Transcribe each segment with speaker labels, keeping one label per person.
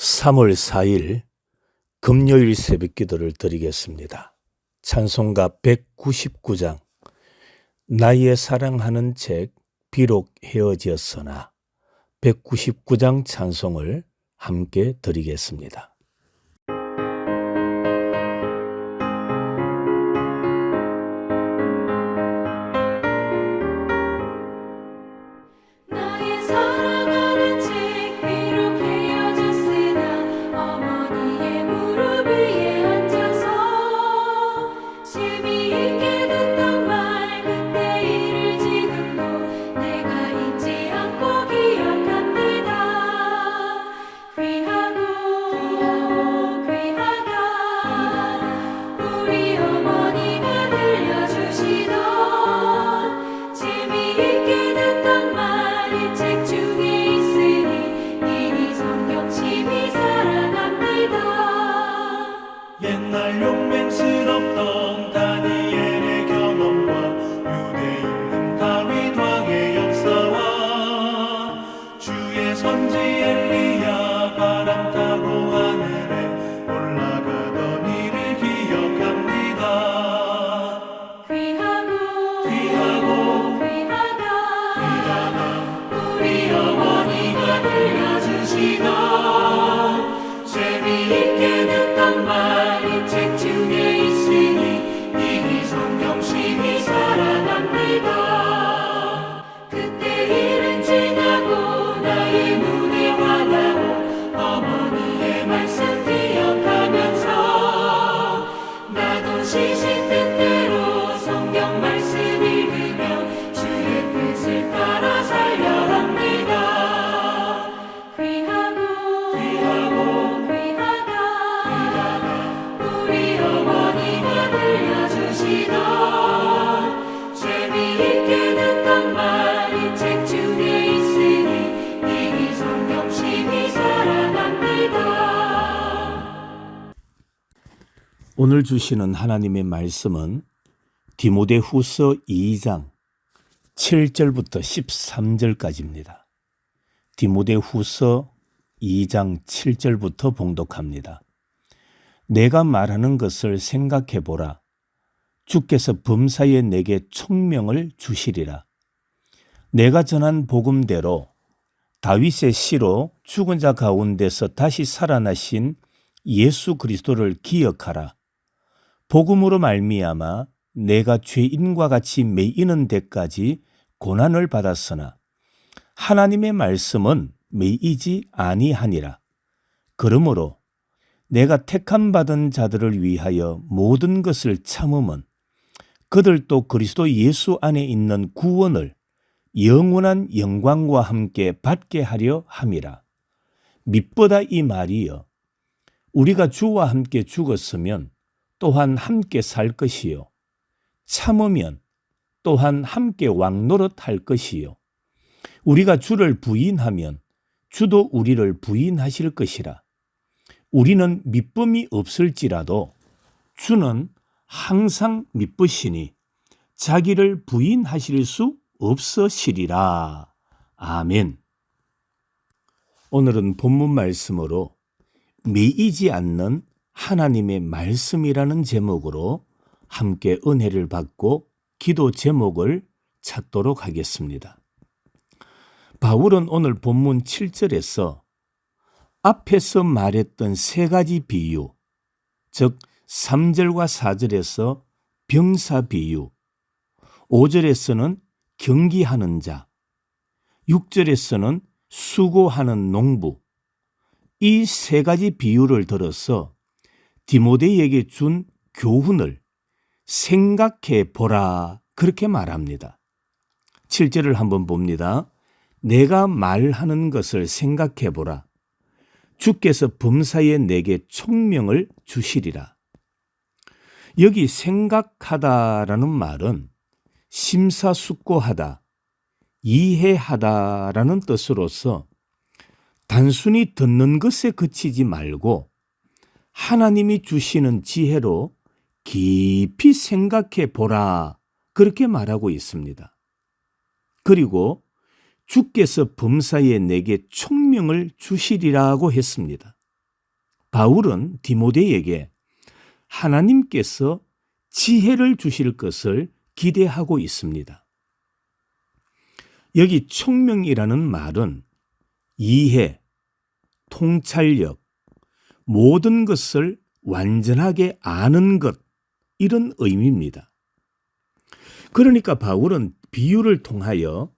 Speaker 1: 3월 4일 금요일 새벽기도를 드리겠습니다. 찬송가 199장 나의 사랑하는 책 비록 헤어졌으나 199장 찬송을 함께 드리겠습니다.
Speaker 2: 옛날 용맹스럽던 다니엘의 경험과 유대 임금 다윗 왕의 역사와 주의 선지 엘리야 바람 타고 하늘에 올라가던 일을 기억합니다. 귀하다 우리 어머니가 들려주시던 재미있게 듣던 말 책 중에 있으니 이 성경심이 사랑합니다. 그때 일은 지나고 나의 눈에 와닿고 어머니의 말씀 기억하면서 나도 시신 뜻대로 성경 말씀 읽으며 주의 뜻을 따라 살려 합니다. 재미있게 듣던 말이 책 중에 있으니 이 성경심이 사랑합니다.
Speaker 1: 오늘 주시는 하나님의 말씀은 디모데후서 2장 7절부터 13절까지입니다. 디모데후서 2장 7절부터 봉독합니다. 내가 말하는 것을 생각해 보라. 주께서 범사에 내게 총명을 주시리라. 내가 전한 복음대로 다윗의 씨로 죽은 자 가운데서 다시 살아나신 예수 그리스도를 기억하라. 복음으로 말미암아 내가 죄인과 같이 매이는 데까지 고난을 받았으나 하나님의 말씀은 매이지 아니하니라. 그러므로 내가 택함 받은 자들을 위하여 모든 것을 참음은 그들도 그리스도 예수 안에 있는 구원을 영원한 영광과 함께 받게 하려 함이라. 밑보다 이 말이여 우리가 주와 함께 죽었으면 또한 함께 살 것이요 참으면 또한 함께 왕노릇할 것이요 우리가 주를 부인하면 주도 우리를 부인하실 것이라. 우리는 밑범이 없을지라도 주는 항상 밑보시니 자기를 부인하실 수 없으시리라. 아멘. 오늘은 본문 말씀으로 매이지 않는 하나님의 말씀이라는 제목으로 함께 은혜를 받고 기도 제목을 찾도록 하겠습니다. 바울은 오늘 본문 7절에서 앞에서 말했던 세 가지 비유, 즉 3절과 4절에서 병사 비유, 5절에서는 경기하는 자, 6절에서는 수고하는 농부, 이 세 가지 비유를 들어서 디모데에게 준 교훈을 생각해 보라 그렇게 말합니다. 7절을 한번 봅니다. 내가 말하는 것을 생각해 보라. 주께서 범사에 내게 총명을 주시리라. 여기 생각하다라는 말은 심사숙고하다, 이해하다라는 뜻으로서 단순히 듣는 것에 그치지 말고 하나님이 주시는 지혜로 깊이 생각해 보라 그렇게 말하고 있습니다. 그리고 주께서 범사에 내게 총명을 주시리라고 했습니다. 바울은 디모데에게 하나님께서 지혜를 주실 것을 기대하고 있습니다. 여기 총명이라는 말은 이해, 통찰력, 모든 것을 완전하게 아는 것, 이런 의미입니다. 그러니까 바울은 비유를 통하여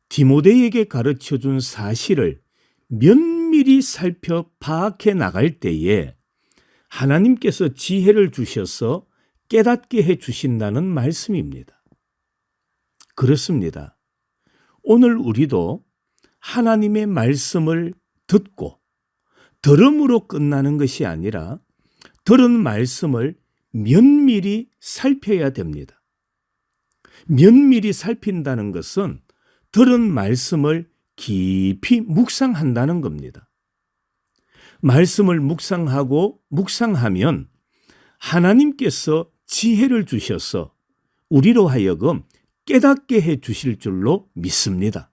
Speaker 1: 디모데에게 가르쳐준 사실을 면밀히 살펴 파악해 나갈 때에 하나님께서 지혜를 주셔서 깨닫게 해 주신다는 말씀입니다. 그렇습니다. 오늘 우리도 하나님의 말씀을 듣고 들음으로 끝나는 것이 아니라 들은 말씀을 면밀히 살펴야 됩니다. 면밀히 살핀다는 것은 들은 말씀을 깊이 묵상한다는 겁니다. 말씀을 묵상하면 하나님께서 지혜를 주셔서 우리로 하여금 깨닫게 해 주실 줄로 믿습니다.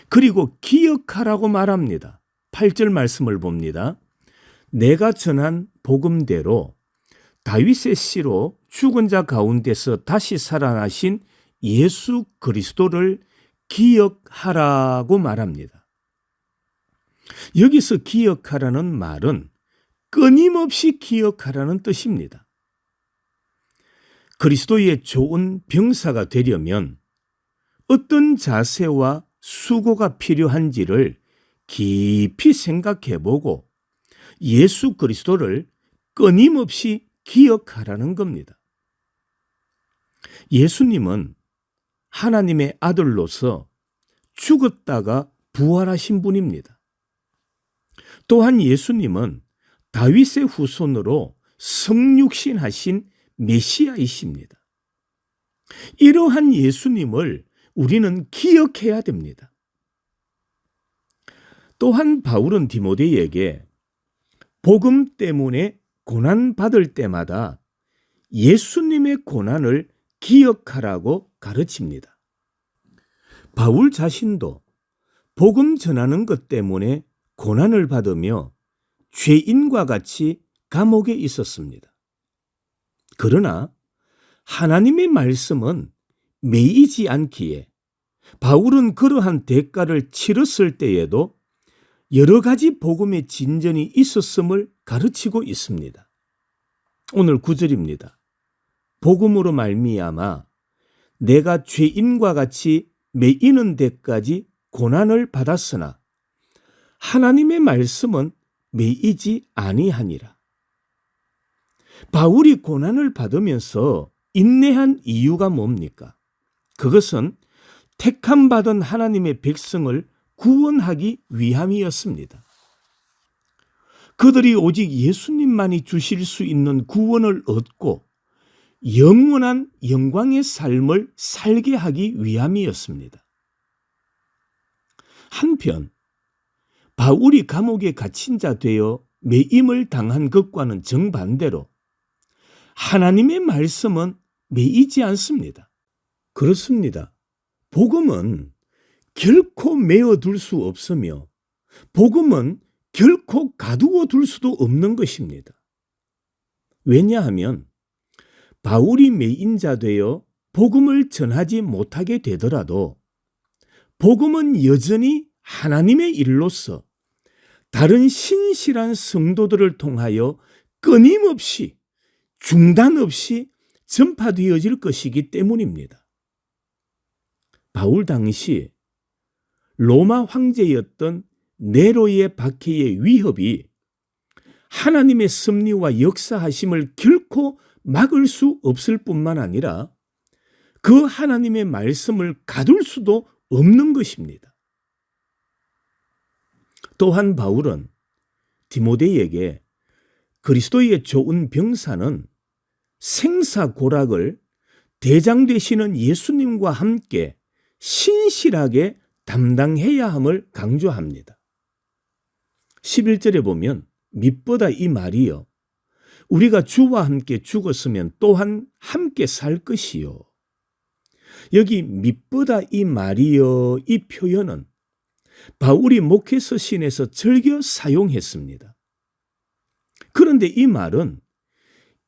Speaker 1: 그리고 기억하라고 말합니다. 8절 말씀을 봅니다. 내가 전한 복음대로 다윗의 씨로 죽은 자 가운데서 다시 살아나신 예수 그리스도를 기억하라고 말합니다. 여기서 기억하라는 말은 끊임없이 기억하라는 뜻입니다. 그리스도의 좋은 병사가 되려면 어떤 자세와 수고가 필요한지를 깊이 생각해보고 예수 그리스도를 끊임없이 기억하라는 겁니다. 예수님은 하나님의 아들로서 죽었다가 부활하신 분입니다. 또한 예수님은 다윗의 후손으로 성육신하신 메시아이십니다. 이러한 예수님을 우리는 기억해야 됩니다. 또한 바울은 디모데에게 복음 때문에 고난받을 때마다 예수님의 고난을 기억하라고 가르칩니다. 바울 자신도 복음 전하는 것 때문에 고난을 받으며 죄인과 같이 감옥에 있었습니다. 그러나 하나님의 말씀은 매이지 않기에 바울은 그러한 대가를 치렀을 때에도 여러 가지 복음의 진전이 있었음을 가르치고 있습니다. 오늘 9절입니다. 복음으로 말미암아 내가 죄인과 같이 매이는 데까지 고난을 받았으나 하나님의 말씀은 매이지 아니하니라. 바울이 고난을 받으면서 인내한 이유가 뭡니까? 그것은 택함받은 하나님의 백성을 구원하기 위함이었습니다. 그들이 오직 예수님만이 주실 수 있는 구원을 얻고 영원한 영광의 삶을 살게 하기 위함이었습니다. 한편 바울이 감옥에 갇힌 자 되어 매임을 당한 것과는 정반대로 하나님의 말씀은 매이지 않습니다. 그렇습니다. 복음은 결코 메어둘 수 없으며 복음은 결코 가두어 둘 수도 없는 것입니다. 왜냐하면 바울이 매인 자 되어 복음을 전하지 못하게 되더라도 복음은 여전히 하나님의 일로서 다른 신실한 성도들을 통하여 끊임없이 중단 없이 전파되어질 것이기 때문입니다. 바울 당시 로마 황제였던 네로의 박해의 위협이 하나님의 섭리와 역사하심을 결코 막을 수 없을 뿐만 아니라 그 하나님의 말씀을 가둘 수도 없는 것입니다. 또한 바울은 디모데에게 그리스도의 좋은 병사는 생사고락을 대장 되시는 예수님과 함께 신실하게 담당해야 함을 강조합니다. 11절에 보면 밑보다 이 말이요 우리가 주와 함께 죽었으면 또한 함께 살 것이요. 여기 밑보다 이 말이요 이 표현은 바울이 목회 서신에서 즐겨 사용했습니다. 그런데 이 말은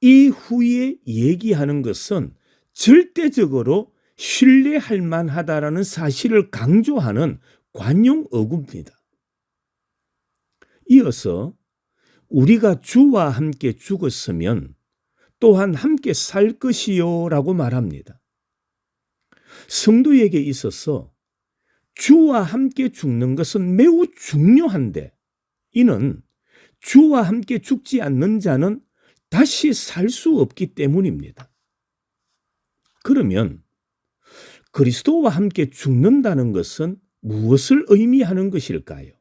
Speaker 1: 이후에 얘기하는 것은 절대적으로 신뢰할 만하다라는 사실을 강조하는 관용 어구입니다. 이어서 우리가 주와 함께 죽었으면 또한 함께 살 것이요 라고 말합니다. 성도에게 있어서 주와 함께 죽는 것은 매우 중요한데, 이는 주와 함께 죽지 않는 자는 다시 살 수 없기 때문입니다. 그러면 그리스도와 함께 죽는다는 것은 무엇을 의미하는 것일까요?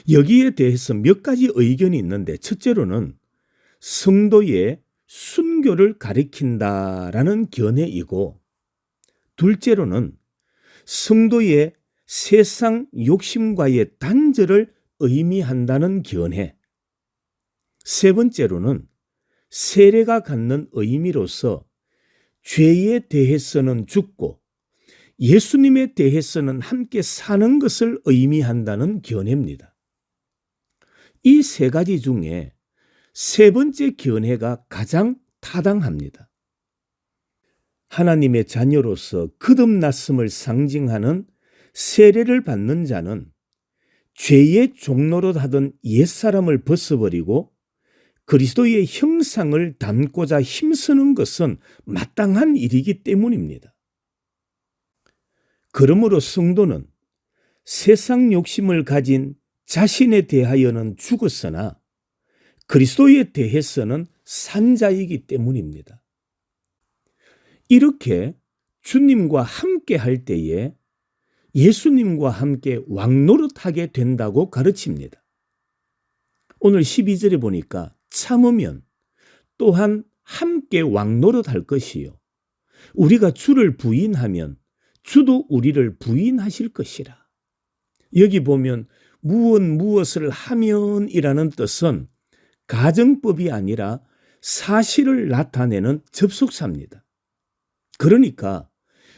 Speaker 1: 여기에 대해서 몇 가지 의견이 있는데, 첫째로는 성도의 순교를 가리킨다라는 견해이고, 둘째로는 성도의 세상 욕심과의 단절을 의미한다는 견해, 세 번째로는 세례가 갖는 의미로서 죄에 대해서는 죽고 예수님에 대해서는 함께 사는 것을 의미한다는 견해입니다. 이 세 가지 중에 세 번째 견해가 가장 타당합니다. 하나님의 자녀로서 거듭났음을 상징하는 세례를 받는 자는 죄의 종로로 하던 옛사람을 벗어버리고 그리스도의 형상을 담고자 힘쓰는 것은 마땅한 일이기 때문입니다. 그러므로 성도는 세상 욕심을 가진 자신에 대하여는 죽었으나 그리스도에 대해서는 산 자이기 때문입니다. 이렇게 주님과 함께 할 때에 예수님과 함께 왕노릇하게 된다고 가르칩니다. 오늘 12절에 보니까 참으면 또한 함께 왕노릇할 것이요 우리가 주를 부인하면 주도 우리를 부인하실 것이라. 여기 보면 무엇을 하면이라는 뜻은 가정법이 아니라 사실을 나타내는 접속사입니다. 그러니까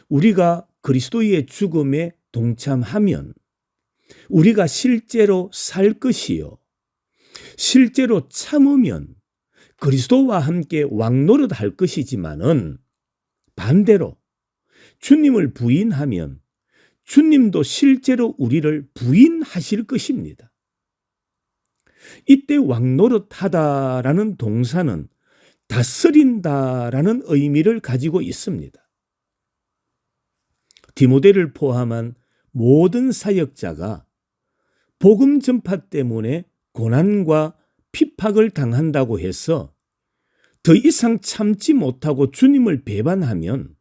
Speaker 1: 우리가 그리스도의 죽음에 동참하면 우리가 실제로 살 것이요 실제로 참으면 그리스도와 함께 왕노릇할 것이지만은 반대로 주님을 부인하면 주님도 실제로 우리를 부인하실 것입니다. 이때 왕노릇하다라는 동사는 다스린다라는 의미를 가지고 있습니다. 디모데를 포함한 모든 사역자가 복음 전파 때문에 고난과 핍박을 당한다고 해서 더 이상 참지 못하고 주님을 배반하면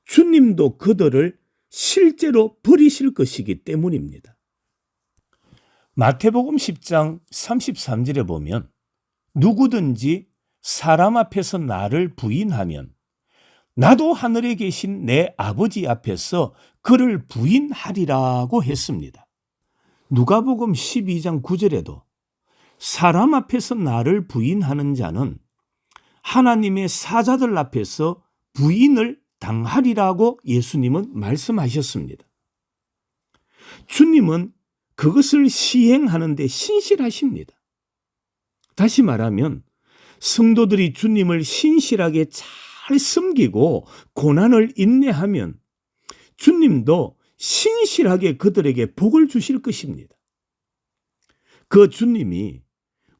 Speaker 1: 주님도 그들을 실제로 버리실 것이기 때문입니다. 마태복음 10장 33절에 보면 누구든지 사람 앞에서 나를 부인하면 나도 하늘에 계신 내 아버지 앞에서 그를 부인하리라고 했습니다. 누가복음 12장 9절에도 사람 앞에서 나를 부인하는 자는 하나님의 사자들 앞에서 부인을 당하리라고 예수님은 말씀하셨습니다. 주님은 그것을 시행하는 데 신실하십니다. 다시 말하면 성도들이 주님을 신실하게 잘 섬기고 고난을 인내하면 주님도 신실하게 그들에게 복을 주실 것입니다. 그 주님이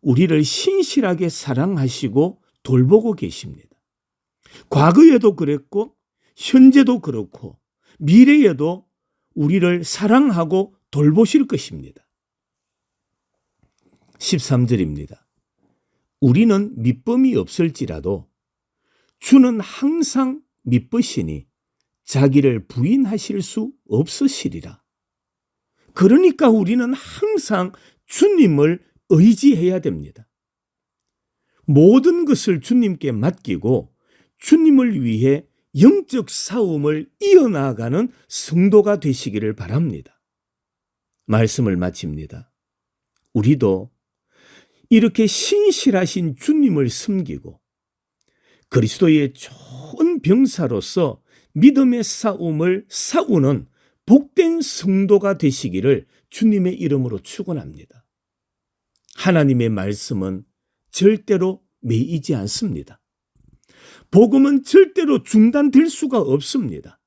Speaker 1: 우리를 신실하게 사랑하시고 돌보고 계십니다. 과거에도 그랬고 현재도 그렇고 미래에도 우리를 사랑하고 돌보실 것입니다. 13절입니다. 우리는 믿음이 없을지라도 주는 항상 믿으시니 자기를 부인하실 수 없으시리라. 그러니까 우리는 항상 주님을 의지해야 됩니다. 모든 것을 주님께 맡기고 주님을 위해 영적 싸움을 이어나가는 성도가 되시기를 바랍니다. 말씀을 마칩니다. 우리도 이렇게 신실하신 주님을 섬기고 그리스도의 좋은 병사로서 믿음의 싸움을 싸우는 복된 성도가 되시기를 주님의 이름으로 축원합니다. 하나님의 말씀은 절대로 매이지 않습니다. 복음은 절대로 중단될 수가 없습니다.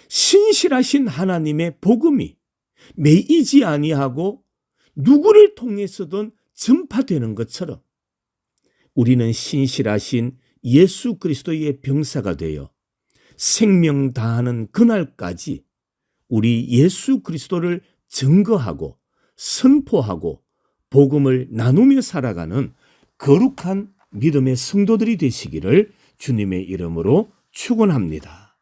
Speaker 1: 신실하신 하나님의 복음이 매이지 아니하고 누구를 통해서든 전파되는 것처럼 우리는 신실하신 예수 그리스도의 병사가 되어 생명 다하는 그날까지 우리 예수 그리스도를 증거하고 선포하고 복음을 나누며 살아가는 거룩한 믿음의 성도들이 되시기를 주님의 이름으로 축원합니다.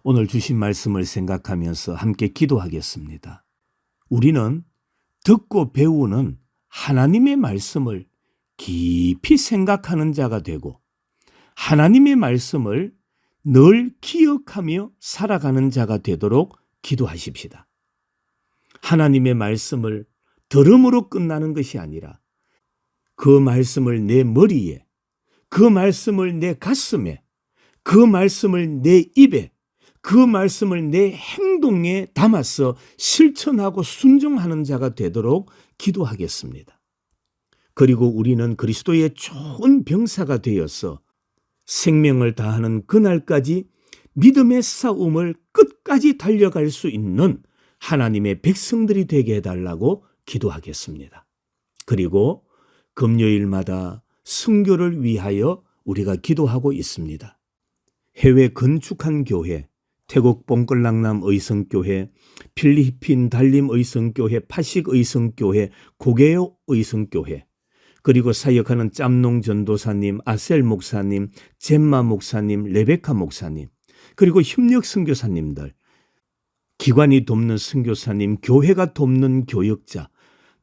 Speaker 1: 오늘 주신 말씀을 생각하면서 함께 기도하겠습니다. 우리는 듣고 배우는 하나님의 말씀을 깊이 생각하는 자가 되고 하나님의 말씀을 늘 기억하며 살아가는 자가 되도록 기도하십시다. 하나님의 말씀을 들음으로 끝나는 것이 아니라 그 말씀을 내 머리에, 그 말씀을 내 가슴에, 그 말씀을 내 입에, 그 말씀을 내 행동에 담아서 실천하고 순종하는 자가 되도록 기도하겠습니다. 그리고 우리는 그리스도의 좋은 병사가 되어서 생명을 다하는 그날까지 믿음의 싸움을 끝까지 달려갈 수 있는 하나님의 백성들이 되게 해달라고 기도하겠습니다. 그리고 금요일마다 선교를 위하여 우리가 기도하고 있습니다. 해외 건축한 교회, 태국 뽕끌랑남 의성교회, 필리핀 달림 의성교회, 파식 의성교회, 고개요 의성교회, 그리고 사역하는 짬농 전도사님, 아셀 목사님, 젬마 목사님, 레베카 목사님, 그리고 협력 선교사님들, 기관이 돕는 선교사님, 교회가 돕는 교역자,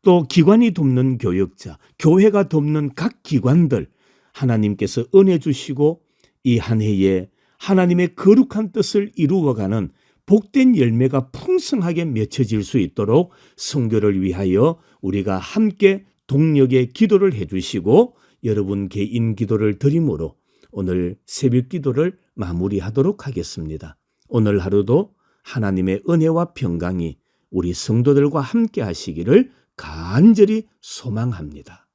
Speaker 1: 또 기관이 돕는 교역자, 교회가 돕는 각 기관들 하나님께서 은혜 주시고 이 한 해에 하나님의 거룩한 뜻을 이루어가는 복된 열매가 풍성하게 맺혀질 수 있도록 선교를 위하여 우리가 함께 동력의 기도를 해주시고 여러분 개인 기도를 드림으로 오늘 새벽 기도를 마무리하도록 하겠습니다. 오늘 하루도 하나님의 은혜와 평강이 우리 성도들과 함께 하시기를 간절히 소망합니다.